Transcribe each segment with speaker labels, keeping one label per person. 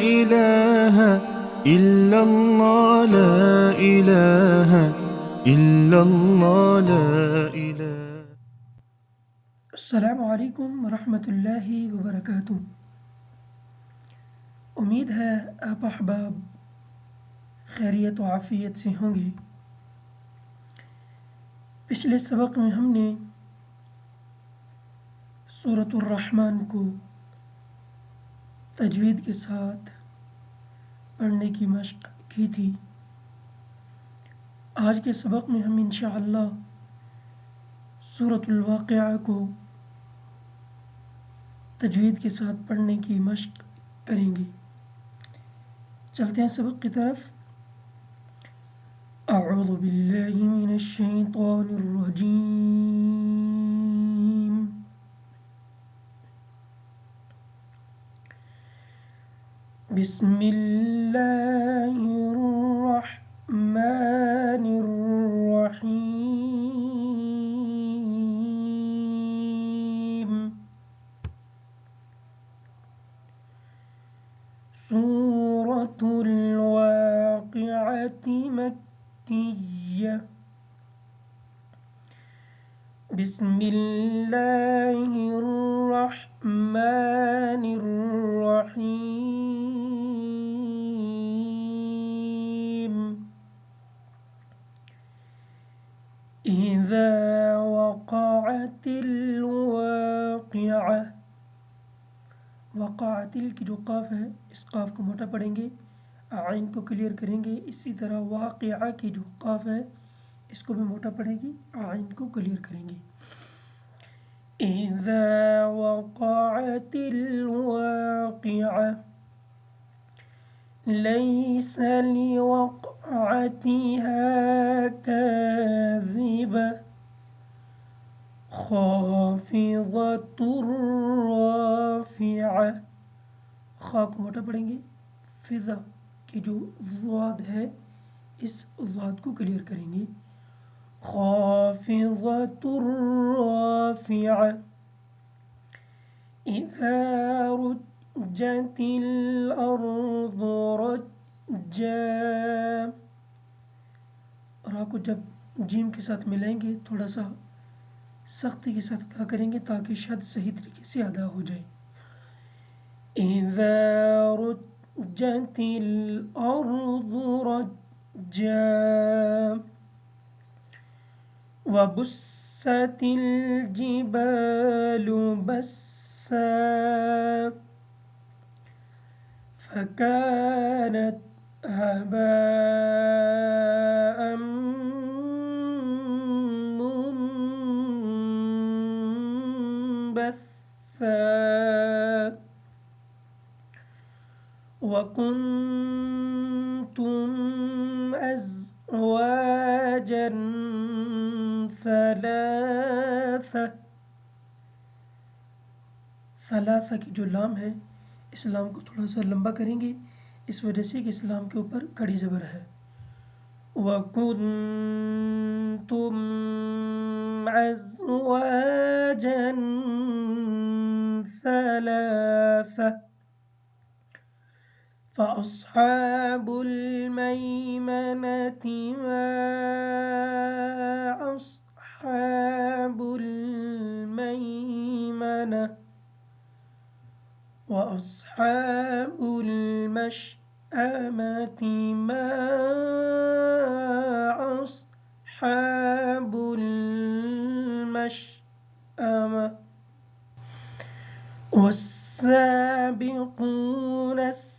Speaker 1: إله إلا الله لا إله إلا الله لا إله.
Speaker 2: السلام علیکم ورحمۃ اللہ وبرکاتہ. امید ہے آپ احباب خیریت و عافیت سے ہوں گے. پچھلے سبق میں ہم نے سورۃ الرحمن کو تجوید کے ساتھ پڑھنے کی مشق کی تھی. آج کے سبق میں ہم انشاءاللہ سورۃ الواقعہ کو تجوید کے ساتھ پڑھنے کی مشق کریں گے. چلتے ہیں سبق کی طرف. اعوذ باللہ من الشیطان الرجیم. بسم اللہ الرحمن الرحیم. سورة الواقعة مكية. بسم الله الرحمن الرحيم. إذا وقعت الواقعة. وقعت کی جو قاف ہے اس قاف کو موٹا پڑھیں گے، عین کو کلیئر کریں گے. اسی طرح واقعہ کی جو قاف ہے اس کو بھی موٹا پڑھیں گے، عین کو کلیئر کریں گے. اذا وقعت الواقعة ليس لوقعتها كاذبة خافضة رافعة. خا کو موٹا پڑھیں گے، فضا کی جو ضاد ہے اس ضاد کو کلیئر کریں گے. خافضة رافعة. إذا رجت الأرض رجا. را کو جب جیم کے ساتھ ملائیں گے تھوڑا سا سختی کے ساتھ ادا کریں گے تاکہ شد صحیح طریقے سے ادا ہو جائے. إذا رجت الأرض رجا. وبست الجبال بسا فكانت هباء منبثا. وكنتم أزواجا ثلاثة. ثلاثہ کی جو لام ہے اس لام کو تھوڑا سا لمبا کریں گے اس وجہ سے کہ اس لام کے اوپر کڑی زبر ہے. وَكُنْتُمْ أَزْوَاجًا ثَلَاثَةً. فَأَصْحَابُ الْمَيْمَنَةِ مَا أَصْحَابُ الْمَيْمَنَةِ. وَأَصْحَابُ الْمَشْأَمَةِ مَا أَصْحَابُ الْمَشْأَمَةِ. وَالسَّابِقُونَ السَّابِقُونَ.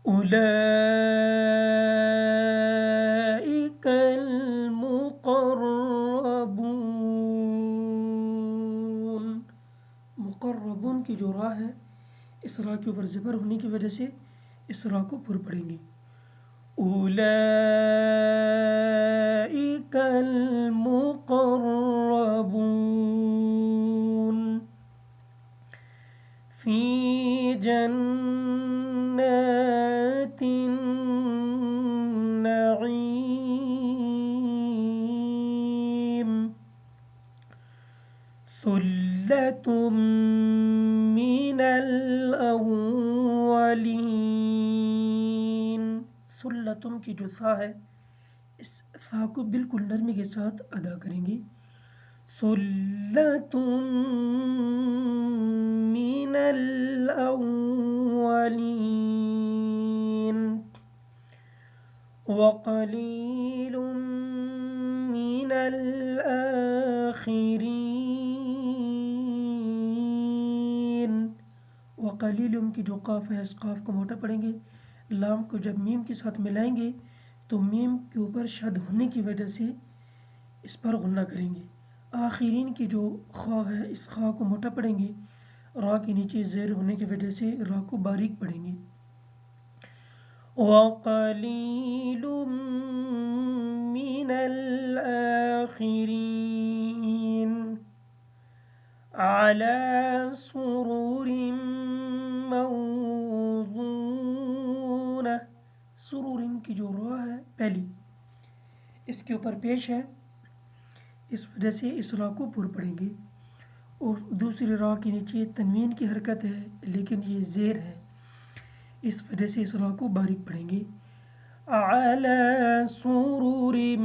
Speaker 2: أُولَئِكَ المقربون. مقربون کی جو را ہے اس را کے اوپر زبر ہونے کی وجہ سے اس را کو پر پڑھیں گے. أولئك المقربون في جنات النعيم. ثلة من الأولين. ثلتم کی جو سا ہے اس سا کو بالکل نرمی کے ساتھ ادا کریں گے. ثلة من الأولين وقلیل من الآخرین. وقلیل کی جو قاف ہے اس قاف کو موٹا پڑھیں گے. لام کو جب میم کے ساتھ ملائیں گے تو میم کے اوپر شد ہونے کی وجہ سے اس پر غنہ کریں گے. آخرین کی جو خا ہے اس خا کو موٹا پڑھیں گے. را کے نیچے زیر ہونے کی وجہ سے را کو باریک پڑھیں گے. وَقَلِيلٌ مِّنَ الْآخِرِينَ عَلَى سُرُرٍ مَوْضُونَةٍ. سرور کی جو را ہے پہلی اس کے اوپر پیش ہے اس وجہ سے اس را کو پر پڑھیں گے. اور دوسری را کے نیچے تنوین کی حرکت ہے لیکن یہ زیر ہے اس وجہ سے اس را کو باریک پڑھیں گے. عَلَى سُرُرٍ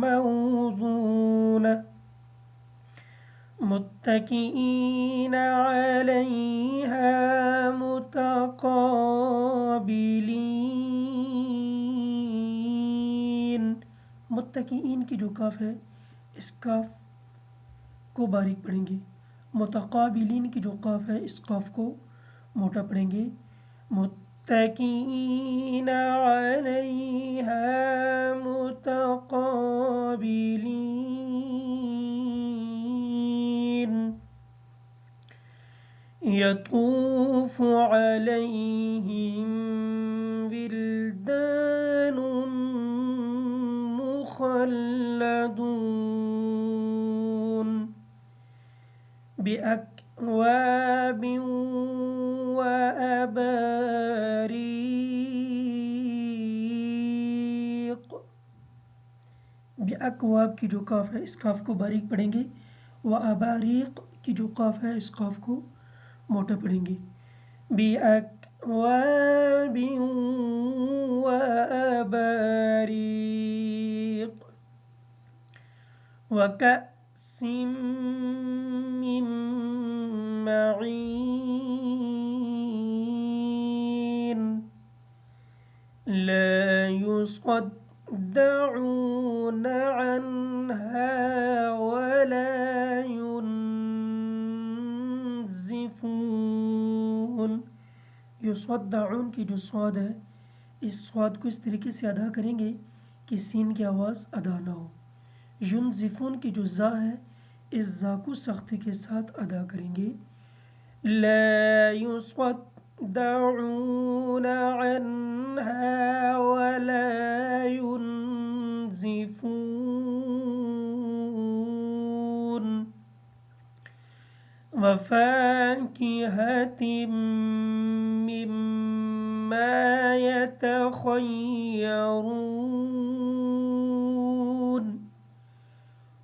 Speaker 2: مَوْضُونَةٍ مُتَّكِئِينَ عَلَيْهَا مُتَقَابِلِينَ. متقین کی جو کاف ہے اس کاف کو باریک پڑھیں گے. متقابلین کی جو قاف ہے اس قاف کو موٹا پڑھیں گے. متقین علیہا متقابلین یطوف علیہم ولدان مخلدون بأكواب وأباريق. بأكواب کی جو کاف ہے اس کاف کو باریک پڑھیں گے. وأباريق کی جو قاف ہے اس قاف کو موٹا پڑھیں گے. بأكواب وأباريق وكأس من معين لا يصدعون عنها ولا ينزفون. یصدعون کی جو صاد ہے اس صاد کو اس طریقے سے ادا کریں گے کہ سین کی آواز ادا نہ ہو. ینزفون کی جو زا ہے اس زا کو سختی کے ساتھ ادا کریں گے. لا يصدعون عنها ولا ينزفون. وفاكهة مما يتخيرون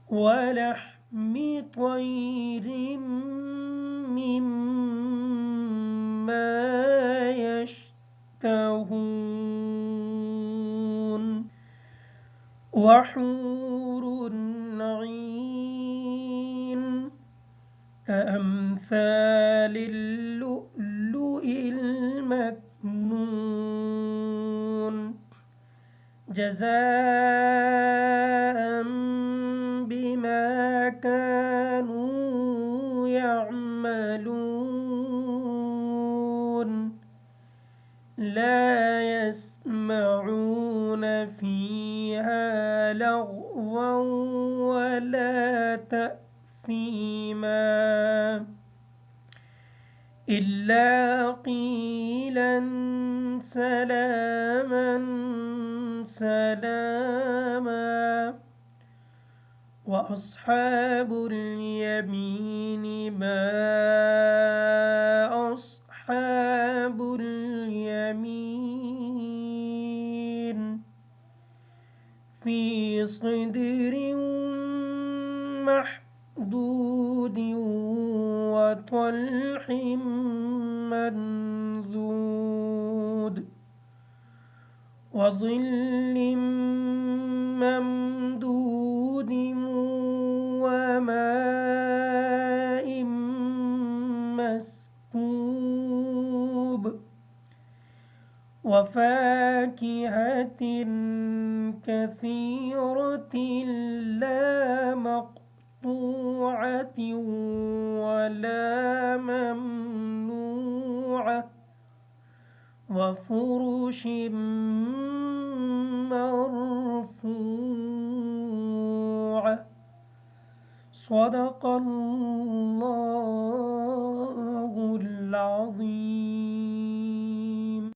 Speaker 2: ولحم طير مما يشتهون وحور عين كأمثال اللؤلؤ المكنون جزاء بما كانوا يعملون لا يسمعون فيها لغوا ولا تأثيما إلا قيلا سلاما سلاما. وأصحاب اليمين ما أصحاب اليمين في صدر ممدود وطلح منضود وظل ممدود وماء مسكوب وفاكهة كثيرة لا مقطوعة ولا ممنوعة وفرش مرفوعة. صدق